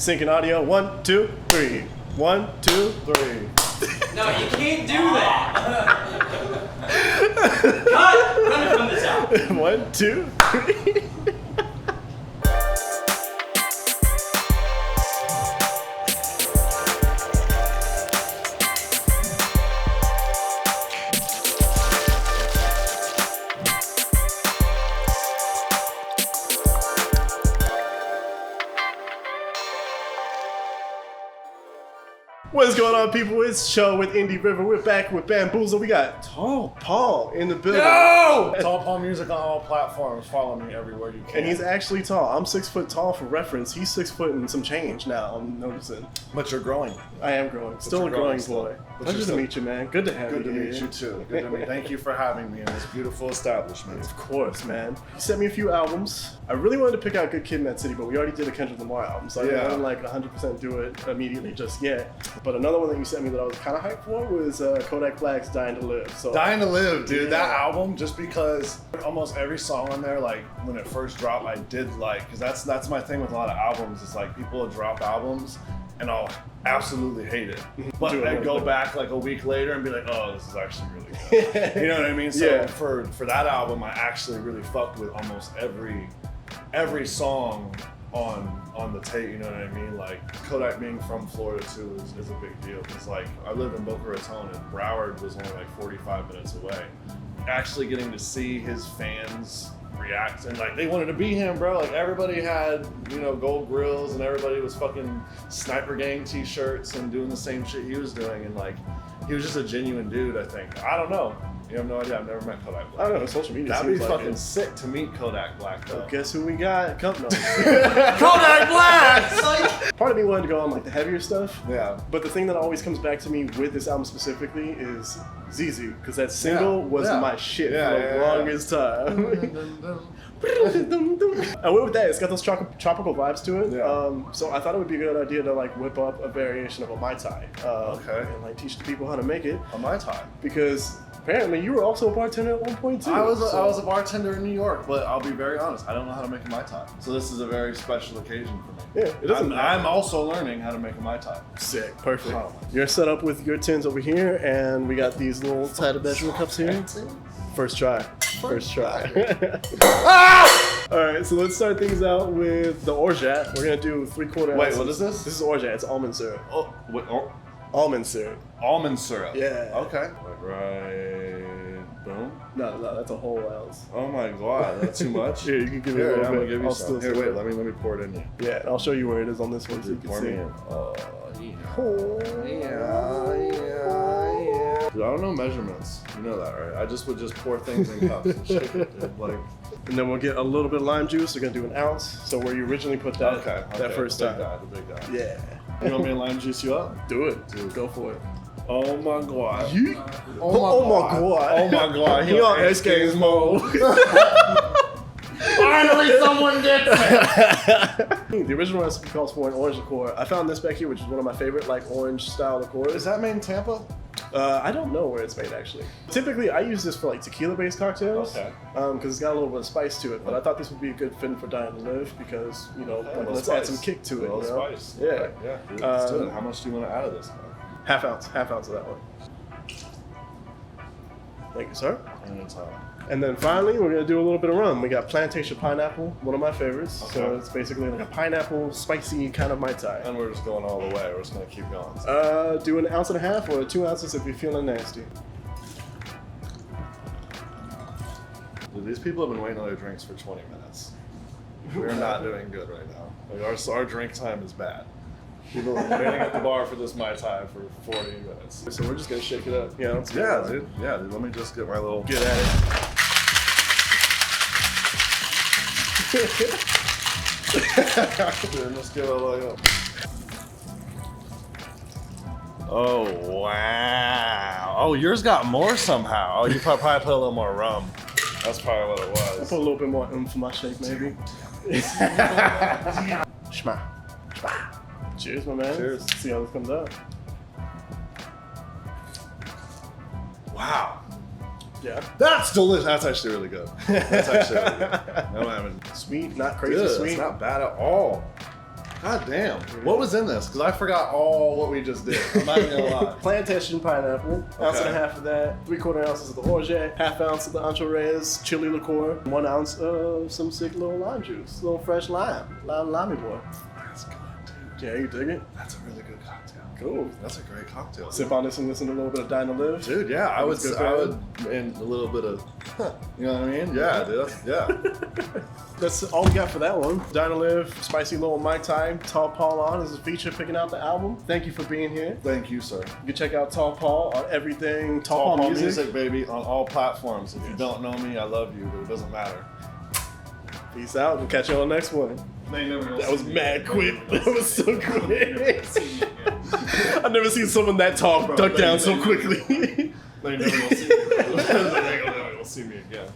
Syncing audio. 1, 2, 3. 1, 2, 3. No, you can't do that. Cut! We're gonna film this out. 1, 2, 3. What's going on, people? It's Show with Indie River. We're back with Bandboozled. We got Tall Paul in the building. No! Tall Paul Music on all platforms. Follow me everywhere you can. And he's actually tall. I'm 6 foot tall for reference. He's 6 foot and some change now, I'm noticing. But you're growing. I am growing. Still a growing boy. Pleasure to meet you, man. Good to have you. Good to meet you too. Good to meet. Thank you for having me in this beautiful establishment. Of course, man. You sent me a few albums. I really wanted to pick out Good Kid, Mad City, but we already did a Kendrick Lamar album, so I didn't like 100% do it immediately just yet. But another one that you sent me that I was kind of hyped for was Kodak Black's Dying to Live. So Dying to Live, dude. That album, just because almost every song on there, like when it first dropped, I did like, because that's my thing with a lot of albums. It's like people will drop albums and I'll absolutely hate it, but I go back like a week later and be like, oh, this is actually really good. You know what I mean? So for that album, I actually really fucked with almost every song on the tape. You know what I mean? Like Kodak being from Florida too is a big deal, because like I live in Boca Raton and Broward was only like 45 minutes away. Actually getting to see his fans react, and like they wanted to be him, bro. Like everybody had, you know, gold grills and everybody was fucking Sniper Gang t-shirts and doing the same shit he was doing, and like he was just a genuine dude. I think, I don't know, you have no idea. I've never met Kodak Black. I don't know, social media That'd be like fucking sick to meet Kodak Black though. Well, guess who we got? Kodak Black! Part of me wanted to go on like the heavier stuff. Yeah. But the thing that always comes back to me with this album specifically is Zeze, because that single was my shit for the longest time. I went with that. It's got those tropical vibes to it. Yeah. So I thought it would be a good idea to like whip up a variation of a Mai Tai. And like teach the people how to make it. A Mai Tai. Because apparently you were also a bartender at one point too. I was a bartender in New York, but I'll be very honest, I don't know how to make a Mai Tai. So this is a very special occasion for me. Yeah, it doesn't matter. I'm also learning how to make a Mai Tai. Sick, perfect. You're set up with your tins over here, and we got these little tighter bedroom cups here. First try. First try. All right, so let's start things out with the orgeat. We're gonna do 3/4 ounces. Wait, what is this? This is orgeat. It's almond syrup. Oh, wait, Almond syrup. Almond syrup. Yeah. Okay. Right. Boom. No, that's a whole ounce. Oh my god, that's too much. Here, you can give me a little bit. I'm gonna give you I'll some. still Here, wait, let me pour it in you. Yeah, and I'll show you where it is on this one so you can Pour see. me in. Oh, yeah. Dude, I don't know measurements. You know that, right? I just would pour things in cups and shake it. Dude. Like. And then we'll get a little bit of lime juice. We're gonna do an ounce. So where you originally put that, that first time. The big guy. Yeah. You want me to lime juice you up? Do it. Dude, go for it. Oh my god. Oh my god. Oh my god. He on X Games mode. Finally someone gets it! The original recipe calls for an orange liqueur. I found this back here, which is one of my favorite like orange style liqueurs. Is that made in Tampa? I don't know where it's made actually. Typically I use this for like tequila based cocktails. Okay. Because it's got a little bit of spice to it, but I thought this would be a good fit for Dying to Live because, you know, let's add some kick to it. A little spice. Yeah. Yeah. Dude, let's do it. How much do you want to add of this? Half ounce of that one. Thank you, sir. And then finally, we're gonna do a little bit of rum. We got Plantation Pineapple, one of my favorites. Okay. So it's basically like a pineapple, spicy kind of Mai Tai. And we're just going all the way. We're just gonna keep going. Do an ounce and a half or 2 ounces if you're feeling nasty. Dude, these people have been waiting on their drinks for 20 minutes. We're not doing good right now. Like our drink time is bad. People are waiting at the bar for this Mai Tai for 40 minutes. So we're just gonna shake it up. Yeah, dude. Yeah, dude. Let me just get my little. Get at it. Dude, let's give it a look. Oh wow! Oh, yours got more somehow. Oh, you probably put a little more rum. That's probably what it was. I'll put a little bit more for my shake, maybe. Shma. Cheers, my man. Cheers. Let's see how this comes out. Wow. Yeah. That's delicious. That's actually really good. That's actually really good. I'm having sweet, not crazy good. sweet. It's not bad at all. God damn. What was in this? Because I forgot all what we just did. I'm not even gonna lie. Plantation pineapple, ounce and a half of that, 3/4 ounces of the orgeat, half ounce of the ancho-reyes chili liqueur, 1 ounce of some sick little lime juice, little fresh limey boy. That's good, dude. Yeah, you dig it? That's a really good cocktail. Cool. That's a great cocktail. Sip on this and listen to a little bit of Dine to Live. Dude, yeah, I would, and a little bit of, you know what I mean? Yeah, dude, yeah. That's all we got for that one. Dine to Live, spicy little Mai Tai, Tall Paul on is a feature picking out the album. Thank you for being here. Thank you, sir. You can check out Tall Paul on everything. Tall Paul Music, baby, on all platforms. If you don't know me, I love you, but it doesn't matter. Peace out. We'll catch you on the next one. That was mad quick. That was so quick. I've never seen someone that tall duck down so quickly. They never will see me. They never will see me again.